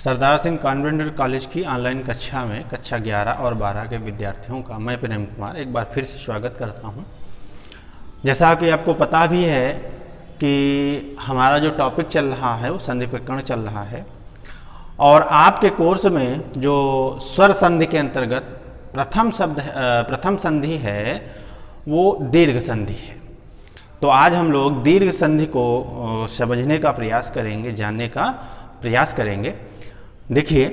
Sardar Singh convent college की online कक्षा में कक्षा 11 और 12 के विद्यार्थियों का मैं प्रेम कुमार एक बार फिर से स्वागत करता हूं। जैसा कि आपको पता भी है कि हमारा जो टॉपिक चल रहा है वो संधि प्रकरण चल रहा है और आपके कोर्स में जो स्वर संधि के अंतर्गत प्रथम संधि है वो दीर्घ संधि है। तो आज हम लोग दीर्घ संधि को समझने का प्रयास करेंगे, जानने का प्रयास करेंगे। देखिए,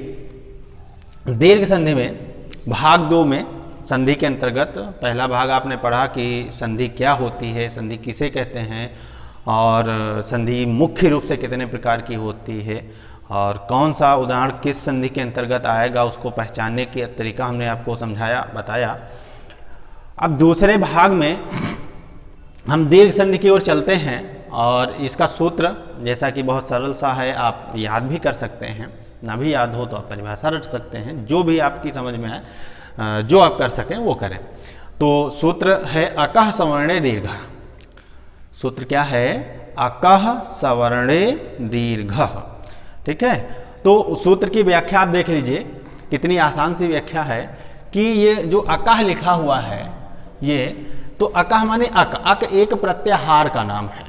दीर्घ संधि में भाग 2 में संधि के अंतर्गत पहला भाग आपने पढ़ा कि संधि क्या होती है, संधि किसे कहते हैं और संधि मुख्य रूप से कितने प्रकार की होती है और कौन सा उदाहरण किस संधि के अंतर्गत आएगा उसको पहचानने के तरीका हमने आपको समझाया, बताया। अब दूसरे भाग में हम दीर्घ संधि की ओर चलते हैं और इसका सूत्र जैसा कि बहुत सरल सा है, आप याद भी कर सकते हैं, ना भी याद हो तो आप परिभाषा रट सकते हैं, जो भी आपकी समझ में आए जो आप कर सकें वो करें। तो सूत्र है अकः सवर्णे दीर्घ। सूत्र क्या है? अकः सवर्णे दीर्घ। ठीक है, तो सूत्र की व्याख्या आप देख लीजिए, कितनी आसान सी व्याख्या है कि ये जो अकः लिखा हुआ है ये, तो अकः माने अक एक प्रत्याहार का नाम है।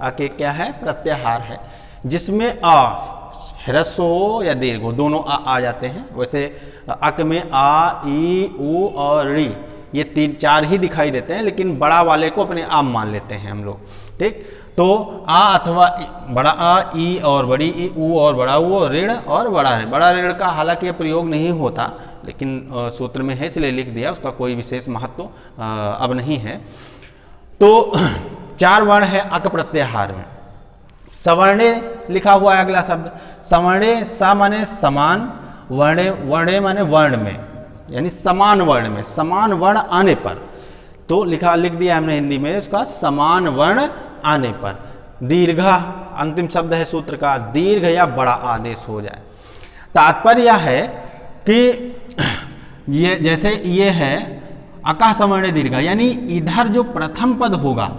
अक एक क्या है? प्रत्याहार है, जिसमें अ ह्रस्व हो या दीर्घ हो, दोनों आ जाते हैं। वैसे अक में आ, ई, उ और री ये 3-4 ही दिखाई देते हैं, लेकिन बड़ा वाले को अपने आम मान लेते हैं हम लोग। ठीक, तो आ अथवा बड़ा आ, ई और बड़ी ई, उ और बड़ा उ, ऋण और बड़ा ऋण। बड़ा ऋण का हालांकि प्रयोग नहीं होता, लेकिन सूत्र में है इसलिए लिख दिया, उसका कोई विशेष महत्व अब नहीं है। तो 4 वर्ण है अक प्रत्याहार में। सवर्णे लिखा हुआ है अगला शब्द। सवर्णे सा माने समान, वर्णे वर्णे माने वर्ण में, यानी समान वर्ण में, समान वर्ण आने पर। तो लिख दिया हमने हिंदी में उसका समान वर्ण आने पर। दीर्घ अंतिम शब्द है सूत्र का, दीर्घ या बड़ा आदेश हो जाए। तात्पर्य है कि ये जैसे ये है अकः सवर्णे दीर्घ, यानी इधर जो प्रथम पद होगा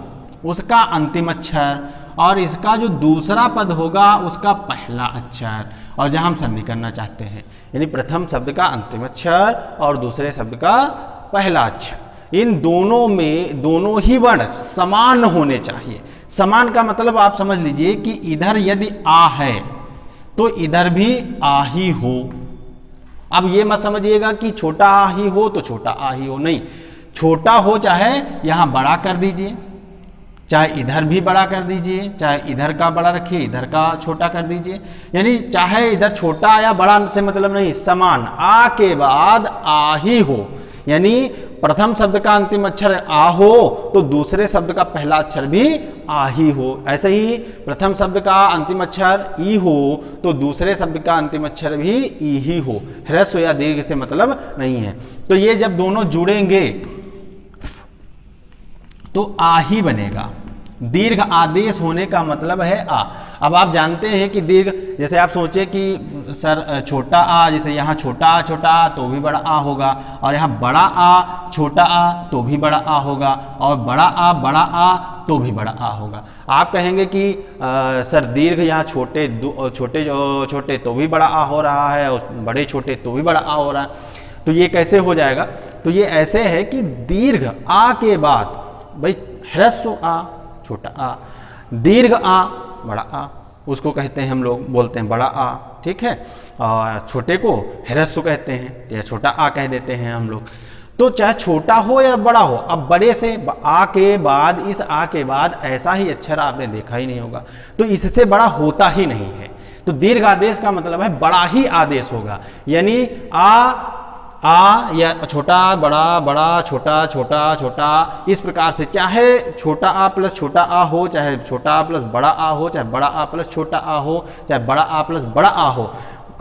उसका अंतिम अक्षर और इसका जो दूसरा पद होगा उसका पहला अक्षर, और जहां हम संधि करना चाहते हैं यानी प्रथम शब्द का अंतिम अक्षर और दूसरे शब्द का पहला अक्षर, इन दोनों में दोनों ही वर्ण समान होने चाहिए। समान का मतलब आप समझ लीजिए कि इधर यदि आ है तो इधर भी आ ही हो। अब ये मत समझिएगा कि छोटा आ ही हो तो छोटा आ ही हो, नहीं, छोटा हो चाहे यहां बड़ा कर दीजिए, चाहे इधर भी बड़ा कर दीजिए, चाहे इधर का बड़ा रखिए इधर का छोटा कर दीजिए, यानी चाहे इधर छोटा या बड़ा से मतलब नहीं, समान आ के बाद आ ही हो। यानी प्रथम शब्द का अंतिम अक्षर आ हो तो दूसरे शब्द का पहला अक्षर भी आ ही हो। ऐसे ही प्रथम शब्द का अंतिम अक्षर ई हो तो दूसरे शब्द का अंतिम अक्षर भी ई ही हो। ह्रस्व या दीर्घ से मतलब नहीं है। तो ये जब दोनों जुड़ेंगे तो आ ही बनेगा। दीर्घ आदेश होने का मतलब है आ। अब आप जानते हैं कि दीर्घ, जैसे आप सोचे कि सर छोटा आ, जैसे यहाँ छोटा आ तो भी बड़ा आ होगा, और यहाँ बड़ा आ छोटा आ तो भी बड़ा आ होगा, और बड़ा आ तो भी बड़ा आ होगा। आप कहेंगे कि सर दीर्घ यहाँ छोटे तो भी बड़ा आ हो रहा है और बड़े छोटे तो भी बड़ा आ हो रहा है, तो ये कैसे हो जाएगा? तो ये ऐसे है कि दीर्घ आ के बाद भाई ह्रस्व आ छोटा आ, दीर्घ आ बड़ा आ, उसको कहते हैं हम लोग, बोलते हैं बड़ा आ। ठीक है, और छोटे को ह्रस्व कहते हैं या छोटा आ कह देते हैं हम लोग। तो चाहे छोटा हो या बड़ा हो, अब बड़े से आ के बाद, इस आ के बाद ऐसा ही अक्षर आपने देखा ही नहीं होगा, तो इससे बड़ा होता ही नहीं है। तो दीर्घ आदेश का मतलब है बड़ा ही आदेश होगा, यानी आ या छोटा बड़ा, बड़ा छोटा, छोटा छोटा, इस प्रकार से चाहे छोटा आ प्लस छोटा आ हो, चाहे छोटा आ प्लस बड़ा आ हो, चाहे बड़ा आ प्लस छोटा आ हो, चाहे बड़ा आ प्लस बड़ा आ हो,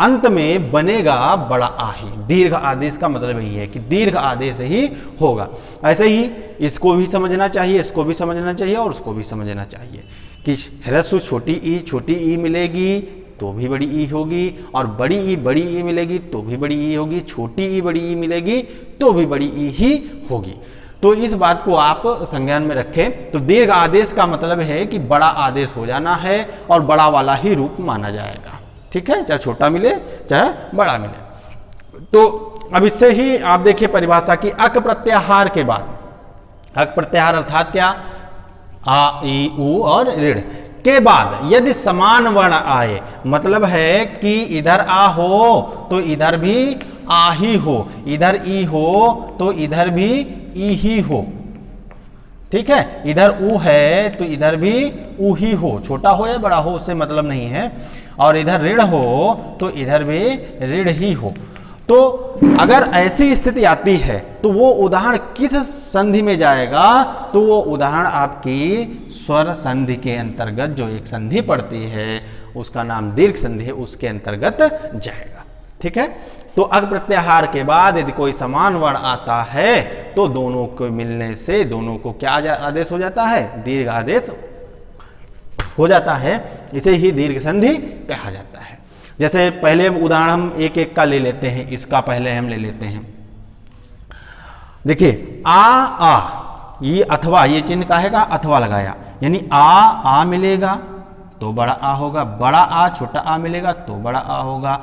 अंत में बनेगा बड़ा आ ही। दीर्घ आदेश का मतलब यही है कि दीर्घ आदेश ही होगा। ऐसे ही इसको भी समझना चाहिए, इसको भी समझना चाहिए और उसको भी समझना चाहिए कि ह्रस्व छोटी ई मिलेगी तो भी बड़ी ई होगी, और बड़ी ई मिलेगी तो भी बड़ी ई होगी, छोटी ई बड़ी ई मिलेगी तो भी बड़ी ई ही होगी। तो इस बात को आप संज्ञान में रखें। तो दीर्घ आदेश का मतलब है कि बड़ा आदेश हो जाना है और बड़ा वाला ही रूप माना जाएगा। ठीक है, चाहे छोटा मिले चाहे बड़ा मिले। तो अब इससे ही आप देखिए परिभाषा की अक प्रत्याहार के बाद, अक प्रत्याहार अर्थात क्या, आ ई उ और ऋण के बाद यदि समान वर्ण आए, मतलब है कि इधर आ हो तो इधर भी आ ही हो, इधर ई हो तो इधर भी ई ही हो, ठीक है, इधर उ है तो इधर भी उ ही हो, छोटा हो या बड़ा हो उससे मतलब नहीं है, और इधर ऋण हो तो इधर भी ऋण ही हो। तो अगर ऐसी स्थिति आती है तो वो उदाहरण किस संधि में जाएगा, तो वो उदाहरण आपकी स्वर संधि के अंतर्गत जो एक संधि पड़ती है उसका नाम दीर्घ संधि है, उसके अंतर्गत जाएगा। ठीक है, तो अक प्रत्याहार के बाद यदि कोई समान वर्ण आता है तो दोनों को मिलने से दोनों को क्या आदेश हो जाता है, दीर्घ आदेश हो जाता है, इसे ही दीर्घ संधि कहा जाता है। जैसे पहले उदाहरण हम एक एक का ले लेते हैं, इसका पहले हम ले लेते हैं। देखिए आ ये अथवा, ये चिन्ह काहेगा, अथवा लगाया, यानी आ मिलेगा तो बड़ा आ होगा, बड़ा आ छोटा आ मिलेगा तो बड़ा आ होगा,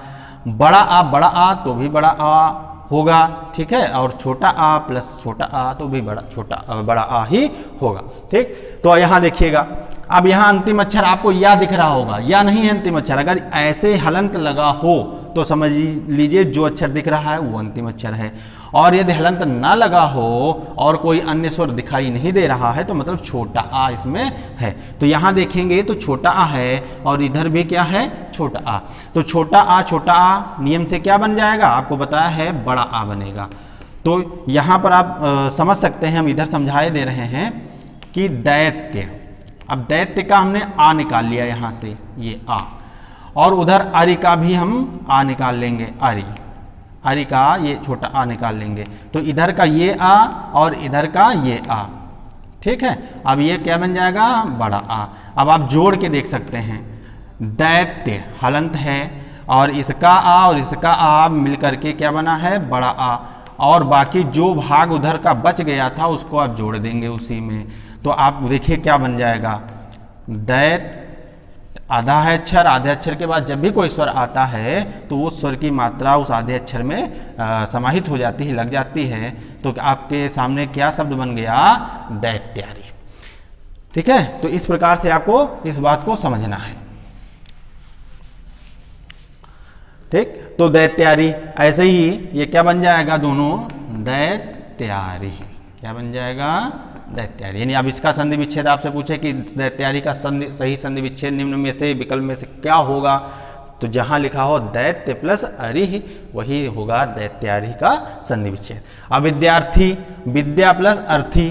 बड़ा आ तो भी बड़ा आ होगा, ठीक है, और छोटा आ प्लस छोटा आ तो भी बड़ा आ ही होगा। ठीक, तो यहां देखिएगा, अब यहां अंतिम अक्षर आपको या दिख रहा होगा, या नहीं है अंतिम अक्षर, अगर ऐसे हलंत लगा हो तो समझ लीजिए जो अक्षर दिख रहा है वो अंतिम अक्षर है, और यदि हलंत ना लगा हो और कोई अन्य स्वर दिखाई नहीं दे रहा है तो मतलब छोटा आ इसमें है। तो यहां देखेंगे तो छोटा आ है और इधर भी क्या है, छोटा आ, तो छोटा आ नियम से क्या बन जाएगा, आपको बताया है बड़ा आ बनेगा। तो यहां पर आप समझ सकते हैं, हम इधर समझाए दे रहे हैं कि दैत्य, अब दैत्य का हमने आ निकाल लिया यहां से, ये आ, और उधर आरी का भी हम आ निकाल लेंगे, आरी का ये छोटा आ निकाल लेंगे, तो इधर का ये आ और इधर का ये आ, ठीक है, अब ये क्या बन जाएगा, बड़ा आ। अब आप जोड़ के देख सकते हैं, दैत्य हलंत है और इसका आ और इसका आ मिलकर के क्या बना है, बड़ा आ, और बाकी जो भाग उधर का बच गया था उसको आप जोड़ देंगे उसी में, तो आप देखिए क्या बन जाएगा, दैत्य आधा है अक्षर, आधे अक्षर के बाद जब भी कोई स्वर आता है तो वो स्वर की मात्रा उस आधे अक्षर में समाहित हो जाती है, लग जाती है, तो आपके सामने क्या शब्द बन गया, दैत्यारी। ठीक है, तो इस प्रकार से आपको इस बात को समझना है। ठीक, तो दैत्यारी, ऐसे ही ये क्या बन जाएगा, दोनों दैत्यारी, क्या बन जाएगा, दैत्यारी। यानी अब इसका संधि विच्छेद आपसे पूछे कि दैत्यारी का सही संधि विच्छेद निम्न में से विकल्प में से क्या होगा, तो जहां लिखा हो दैत्य प्लस अरि वही होगा दैत्यारी का संधि विच्छेद। अब विद्यार्थी, विद्या प्लस अर्थी,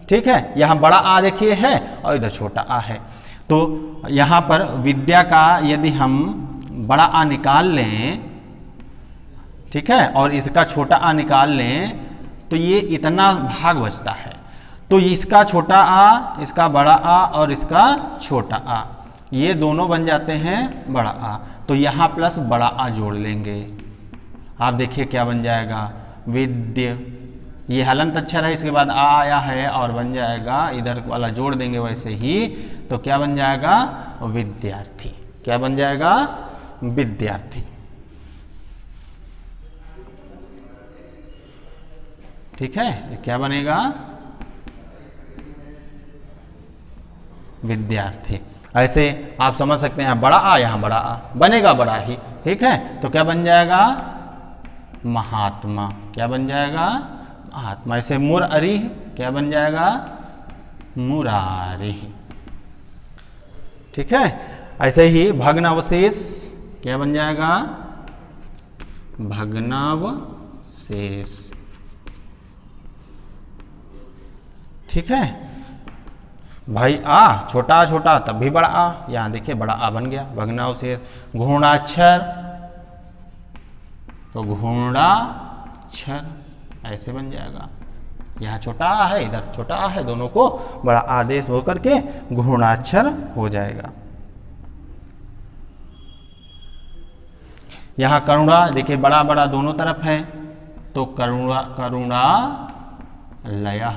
ठीक है, यहां बड़ा आ देखिए है और इधर छोटा आ है, तो यहां पर विद्या का यदि हम बड़ा आ निकाल लें, ठीक है, और इसका छोटा आ निकाल लें तो ये इतना भाग बचता है, तो इसका छोटा आ, इसका बड़ा आ और इसका छोटा आ, ये दोनों बन जाते हैं बड़ा आ, तो यहां प्लस बड़ा आ जोड़ लेंगे, आप देखिए क्या बन जाएगा, विद्य, ये हलंत अक्षर है, इसके बाद आ आया है और बन जाएगा, इधर वाला जोड़ देंगे वैसे ही, तो क्या बन जाएगा, विद्यार्थी, क्या बन जाएगा, विद्यार्थी। ठीक है, क्या बनेगा, विद्यार्थी। ऐसे आप समझ सकते हैं, बड़ा आ यहां बड़ा आ बनेगा बड़ा ही, ठीक है, तो क्या बन जाएगा, महात्मा, क्या बन जाएगा, महात्मा। ऐसे मुर अरि क्या बन जाएगा, मुरारी। ठीक है, ऐसे ही भग्नावशेष क्या बन जाएगा, भग्नावशेष। ठीक है भाई, आ छोटा छोटा तब भी बड़ा आ, यहां देखिए बड़ा आ बन गया, भग्नावशेष। घूर्णाक्षर, तो घूर्णाक्षर ऐसे बन जाएगा, यहां छोटा आ है इधर छोटा आ है, दोनों को बड़ा आदेश होकर के घूर्णाक्षर हो जाएगा। यहां करुणा देखिए बड़ा बड़ा दोनों तरफ है, तो करुणा लय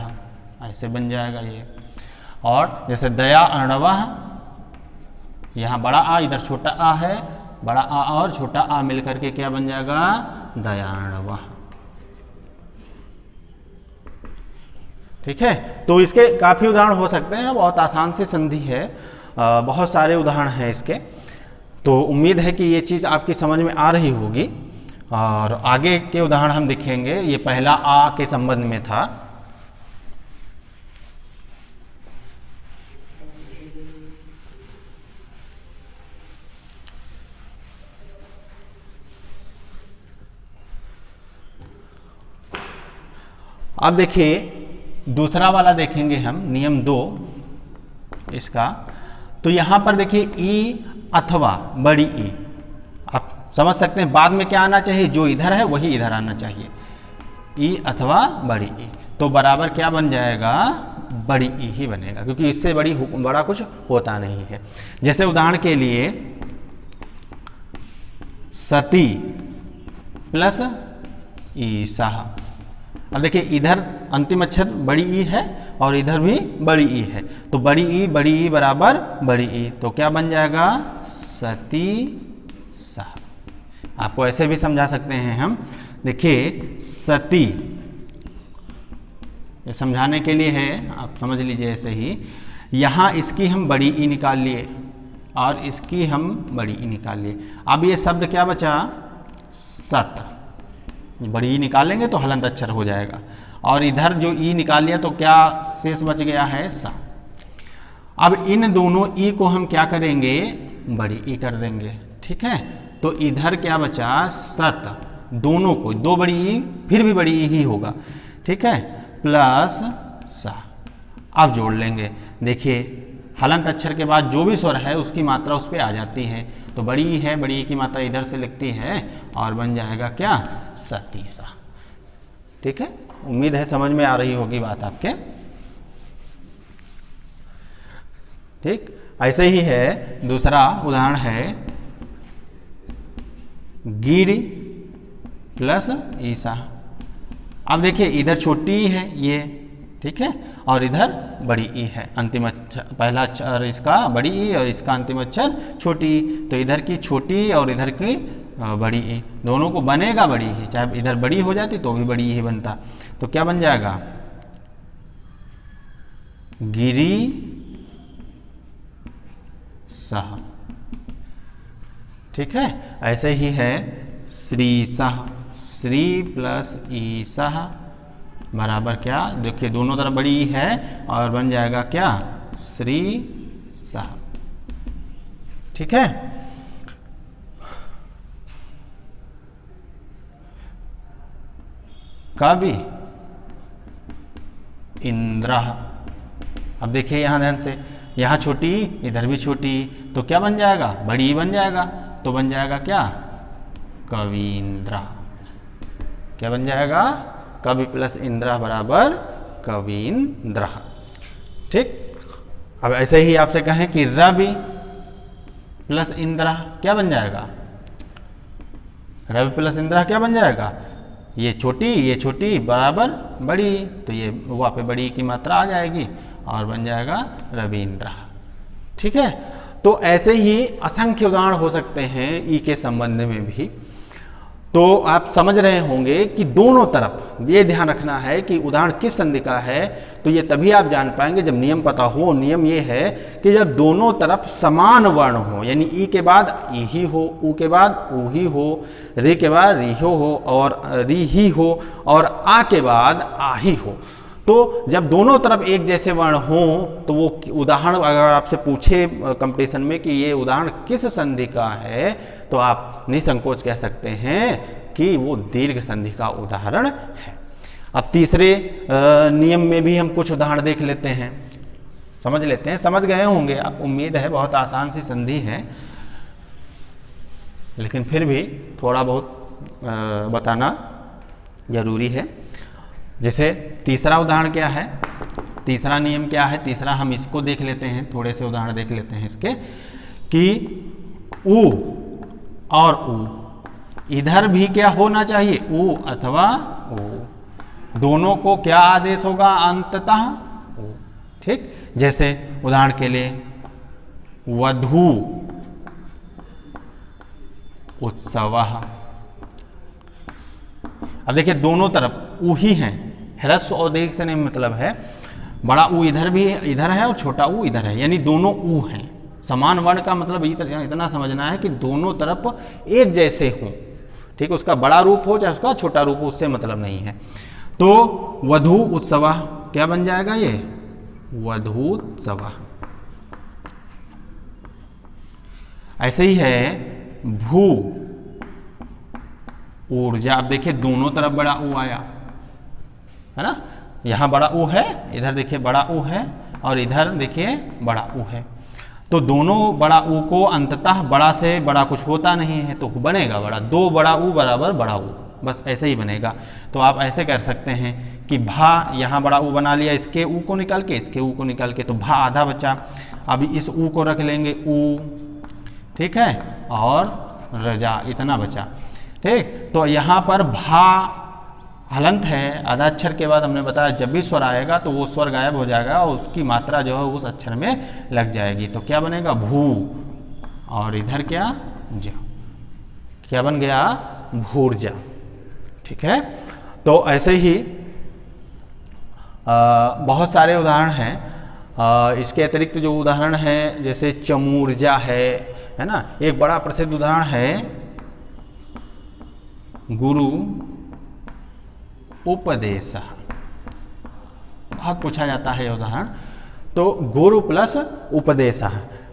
ऐसे बन जाएगा ये। और जैसे दया अर्णव, यहां बड़ा आ इधर छोटा आ है, बड़ा आ और छोटा आ मिलकर के क्या बन जाएगा, दयार्णवः। ठीक है, तो इसके काफी उदाहरण हो सकते हैं, बहुत आसान सी संधि है, बहुत सारे उदाहरण हैं इसके। तो उम्मीद है कि ये चीज आपकी समझ में आ रही होगी। और आगे के उदाहरण हम देखेंगे। ये पहला आ के संबंध में था। अब देखिए दूसरा वाला देखेंगे हम, नियम 2 इसका। तो यहां पर देखिए ई अथवा बड़ी ई, आप समझ सकते हैं बाद में क्या आना चाहिए, जो इधर है वही इधर आना चाहिए, ई अथवा बड़ी ई। तो बराबर क्या बन जाएगा, बड़ी ई ही बनेगा, क्योंकि इससे बड़ा कुछ होता नहीं है। जैसे उदाहरण के लिए सती प्लस ईसा। अब देखिए इधर अंतिम अक्षर बड़ी ई है और इधर भी बड़ी ई है, तो बड़ी ई बराबर बड़ी ई, तो क्या बन जाएगा, सती सह। आपको ऐसे भी समझा सकते हैं हम। देखिए सती, ये समझाने के लिए है, आप समझ लीजिए ऐसे ही। यहां इसकी हम बड़ी ई निकाल लिए और इसकी हम बड़ी ई निकाल लिए। अब ये शब्द क्या बचा, सत। बड़ी ई निकालेंगे तो हलंत अक्षर हो जाएगा, और इधर जो ई निकाल लिया तो क्या शेष बच गया है, सा। अब इन दोनों ई को हम क्या करेंगे, बड़ी ई कर देंगे। ठीक है, तो इधर क्या बचा, सत। दोनों को, दो बड़ी ई फिर भी बड़ी ई ही होगा, ठीक है, प्लस सा। अब जोड़ लेंगे। देखिए हलंत अक्षर के बाद जो भी स्वर है उसकी मात्रा उस पर आ जाती है, तो बड़ी ई है, बड़ी ई की मात्रा इधर से लिखती है और बन जाएगा क्या, सतीसा। ठीक है, उम्मीद है समझ में आ रही होगी बात आपके। ठीक, ऐसे ही है। दूसरा उदाहरण है गिरि प्लस ईसा। अब देखिए इधर छोटी ई है ये, ठीक है, और इधर बड़ी ई है। अंतिम अक्षर, पहला अक्षर इसका बड़ी ई और इसका अंतिम अक्षर छोटी ई, तो इधर की छोटी और इधर की बड़ी ई, दोनों को बनेगा बड़ी ही, चाहे इधर बड़ी हो जाती तो भी बड़ी ही बनता। तो क्या बन जाएगा, गिरी सह। ठीक है, ऐसे ही है श्री सह। श्री प्लस ई सह बराबर क्या, देखिए दोनों तरफ बड़ी ई है और बन जाएगा क्या, श्री सह। ठीक है, कवि इंद्र। अब देखिए यहां ध्यान से, यहां छोटी इधर भी छोटी, तो क्या बन जाएगा, बड़ी बन जाएगा, तो बन जाएगा क्या, कवींद्र। क्या बन जाएगा, कवि प्लस इंद्र बराबर कवींद्र। ठीक, अब ऐसे ही आपसे कहें कि रवि प्लस इंद्र क्या बन जाएगा, रवि प्लस इंद्र क्या बन जाएगा, ये छोटी बराबर बड़ी, तो ये वहां पे बड़ी की मात्रा आ जाएगी और बन जाएगा रविंद्र। ठीक है, तो ऐसे ही असंख्य उदाहरण हो सकते हैं ई के संबंध में भी। तो आप समझ रहे होंगे कि दोनों तरफ ये ध्यान रखना है कि उदाहरण किस संधि का है, तो ये तभी आप जान पाएंगे जब नियम पता हो। नियम ये है कि जब दोनों तरफ समान वर्ण हो, यानी ई के बाद ई ही हो, ऊ के बाद ऊ ही हो, रे के बाद री हो और री ही हो, और आ के बाद आ ही हो। तो जब दोनों तरफ एक जैसे वर्ण हो तो वो उदाहरण अगर आपसे पूछे कंपटीशन में कि ये उदाहरण किस संधि का है, तो आप निसंकोच कह सकते हैं कि वो दीर्घ संधि का उदाहरण है। अब तीसरे नियम में भी हम कुछ उदाहरण देख लेते हैं, समझ लेते हैं। समझ गए होंगे आप, उम्मीद है, बहुत आसान सी संधि है, लेकिन फिर भी थोड़ा बहुत बताना जरूरी है। जैसे तीसरा उदाहरण क्या है, तीसरा नियम क्या है, तीसरा हम इसको देख लेते हैं, थोड़े से उदाहरण देख लेते हैं इसके, कि ऊ और ऊ, इधर भी क्या होना चाहिए, ऊ अथवा ऊ, दोनों को क्या आदेश होगा, अंततः ऊ। ठीक, जैसे उदाहरण के लिए वधू उत्सवः। अब देखिए दोनों तरफ ऊ ही हैं, ह्रस्व और दीर्घ से नहीं मतलब है, बड़ा ऊ इधर भी इधर है और छोटा ऊ इधर है, यानी दोनों ऊ हैं। समान वर्ण का मतलब इतना समझना है कि दोनों तरफ एक जैसे हों, ठीक है, उसका बड़ा रूप हो चाहे उसका छोटा रूप हो, उससे मतलब नहीं है। तो वधू उत्सव क्या बन जाएगा ये, वधूत्सव। ऐसे ही है भू ऊर्जा। अब देखिए दोनों तरफ बड़ा ऊ आया है ना, यहां बड़ा ऊ है, इधर देखिए बड़ा ऊ है और इधर देखिए बड़ा ऊ है, तो दोनों बड़ा ऊ को अंततः बड़ा से बड़ा कुछ होता नहीं है तो बनेगा बड़ा, दो बड़ा ऊ बराबर बड़ा ऊ, बस ऐसे ही बनेगा। तो आप ऐसे कर सकते हैं कि भा यहां बड़ा ऊ बना लिया, इसके ऊ को निकाल के इसके ऊ को निकाल के, तो भा आधा बचा। अब इस ऊ को रख लेंगे ऊ, ठीक है, और रजा इतना बचा, ठीक। तो यहां पर भा हलंत है, आधा अक्षर के बाद हमने बताया जब भी स्वर आएगा तो वो स्वर गायब हो जाएगा और उसकी मात्रा जो है उस अक्षर में लग जाएगी, तो क्या बनेगा भू, और इधर क्या जा, क्या बन गया भूर्जा, ठीक है। तो ऐसे ही बहुत सारे उदाहरण हैं। इसके अतिरिक्त जो उदाहरण है जैसे चमूर्जा है ना, एक बड़ा प्रसिद्ध उदाहरण है गुरु उपदेश, बहुत पूछा जाता है ये उदाहरण। तो गुरु प्लस उपदेश।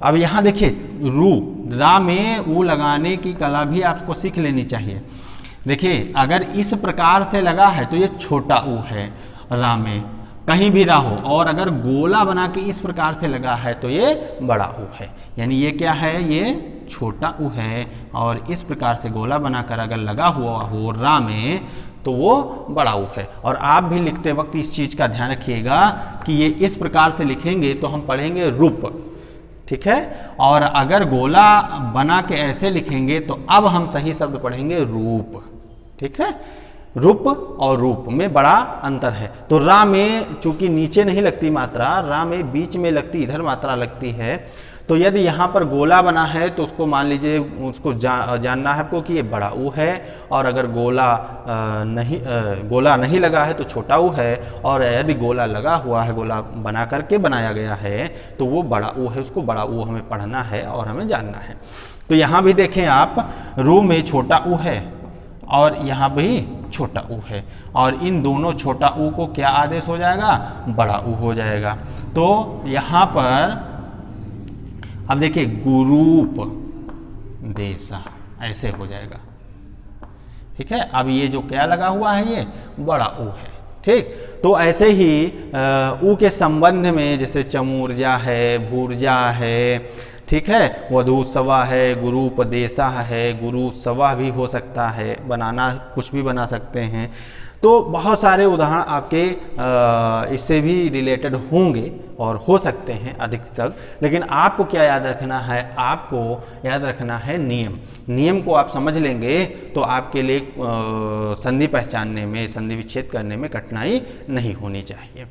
अब यहां देखिए रू रा में ऊ लगाने की कला भी आपको सीख लेनी चाहिए। देखिए अगर इस प्रकार से लगा है तो ये छोटा ऊ है रा में, कहीं भी रा हो, और अगर गोला बना के इस प्रकार से लगा है तो ये बड़ा ऊ है, यानी ये क्या है, ये छोटा ऊ है, और इस प्रकार से गोला बनाकर अगर लगा हुआ हो रा में तो वो बड़ा ऊ है। और आप भी लिखते वक्त इस चीज का ध्यान रखिएगा कि ये इस प्रकार से लिखेंगे तो हम पढ़ेंगे रूप, ठीक है, और अगर गोला बना के ऐसे लिखेंगे तो अब हम सही शब्द पढ़ेंगे रूप, ठीक है। रूप और रूप में बड़ा अंतर है। तो रा में चूंकि नीचे नहीं लगती मात्रा, रा में बीच में लगती, इधर मात्रा लगती है, तो यदि यहां पर गोला बना है तो उसको मान लीजिए उसको जानना है आपको कि ये बड़ा ऊ है, और अगर गोला नहीं लगा है तो छोटा ऊ है, और यदि गोला लगा हुआ है, गोला बना करके बनाया गया है तो वो बड़ा ऊ है, उसको बड़ा ऊ हमें पढ़ना है और हमें जानना है। तो यहां भी देखें आप, रू में छोटा ऊ है और यहां भी छोटा ऊ है, और इन दोनों छोटा ऊ को क्या आदेश हो जाएगा, बड़ा ऊ हो जाएगा। तो यहां पर अब देखिए गुरूप देशा ऐसे हो जाएगा, ठीक है। अब ये जो क्या लगा हुआ है ये बड़ा ऊ है, ठीक। तो ऐसे ही ऊ के संबंध में जैसे चमूर्जा है, भूर्जा है, ठीक है, वधूत्सवा है, गुरुपदेशा है, गुरुत्सवा भी हो सकता है, बनाना कुछ भी बना सकते हैं। तो बहुत सारे उदाहरण आपके इससे भी रिलेटेड होंगे और हो सकते हैं अधिकतर, लेकिन आपको क्या याद रखना है, आपको याद रखना है नियम। नियम को आप समझ लेंगे तो आपके लिए संधि पहचानने में, संधि विच्छेद करने में कठिनाई नहीं होनी चाहिए।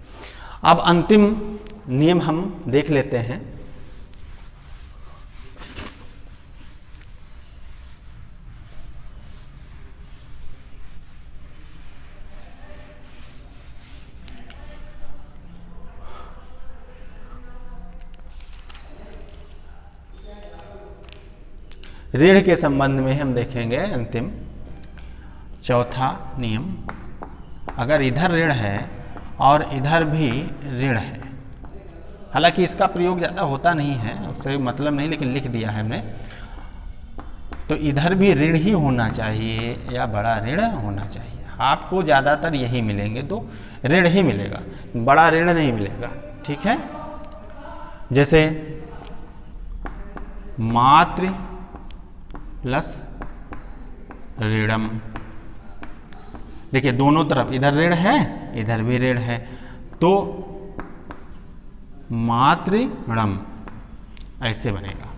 अब अंतिम नियम हम देख लेते हैं। ऋण के संबंध में हम देखेंगे अंतिम चौथा नियम। अगर इधर ऋण है और इधर भी ऋण है, हालांकि इसका प्रयोग ज्यादा होता नहीं है, उससे मतलब नहीं, लेकिन लिख दिया है हमने, तो इधर भी ऋण ही होना चाहिए या बड़ा ऋण होना चाहिए। आपको ज्यादातर यही मिलेंगे, तो ऋण ही मिलेगा, बड़ा ऋण नहीं मिलेगा, ठीक है। जैसे मातृ प्लस ऋणम, देखिए दोनों तरफ इधर ऋण है इधर भी ऋण है, तो मातृणम ऐसे बनेगा।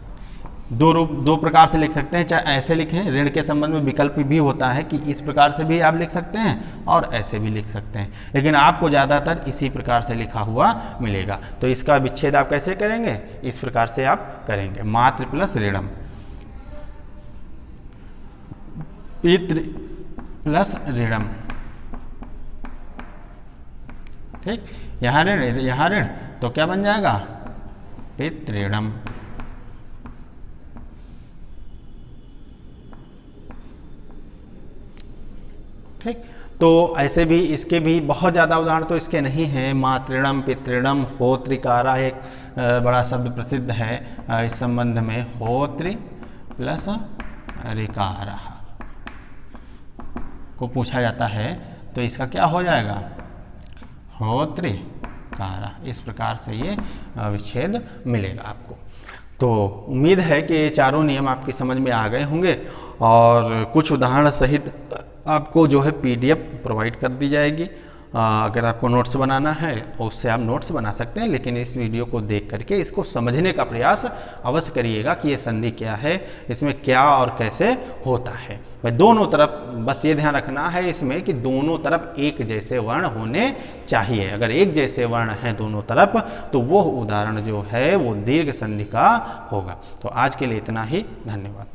दो प्रकार से लिख सकते हैं, चाहे ऐसे लिखें, ऋण के संबंध में विकल्प भी होता है कि इस प्रकार से भी आप लिख सकते हैं और ऐसे भी लिख सकते हैं, लेकिन आपको ज्यादातर इसी प्रकार से लिखा हुआ मिलेगा। तो इसका विच्छेद आप कैसे करेंगे, इस प्रकार से आप करेंगे, मातृ प्लस ऋणम। पितृ प्लस ऋणम। ठीक, यहां ऋण यहां ऋण, तो क्या बन जाएगा? पितृणम। ठीक, तो ऐसे भी इसके भी बहुत ज्यादा उदाहरण तो इसके नहीं हैं। मातृणम, पितृणम, होत्रिकारा एक बड़ा शब्द प्रसिद्ध है इस संबंध में, होत्रि प्लस ऋकारा को पूछा जाता है, तो इसका क्या हो जाएगा? होत्रिकारा। इस प्रकार से ये विच्छेद मिलेगा आपको। तो उम्मीद है कि ये चारों नियम आपकी समझ में आ गए होंगे और कुछ उदाहरण सहित आपको जो है पीडीएफ प्रोवाइड कर दी जाएगी। अगर आपको नोट्स बनाना है तो उससे आप नोट्स बना सकते हैं, लेकिन इस वीडियो को देख करके इसको समझने का प्रयास अवश्य करिएगा कि ये संधि क्या है, इसमें क्या और कैसे होता है। भाई दोनों तरफ बस ये ध्यान रखना है इसमें कि दोनों तरफ एक जैसे वर्ण होने चाहिए। अगर एक जैसे वर्ण हैं दोनों तरफ तो वो उदाहरण जो है वो दीर्घ संधि का होगा। तो आज के लिए इतना ही, धन्यवाद।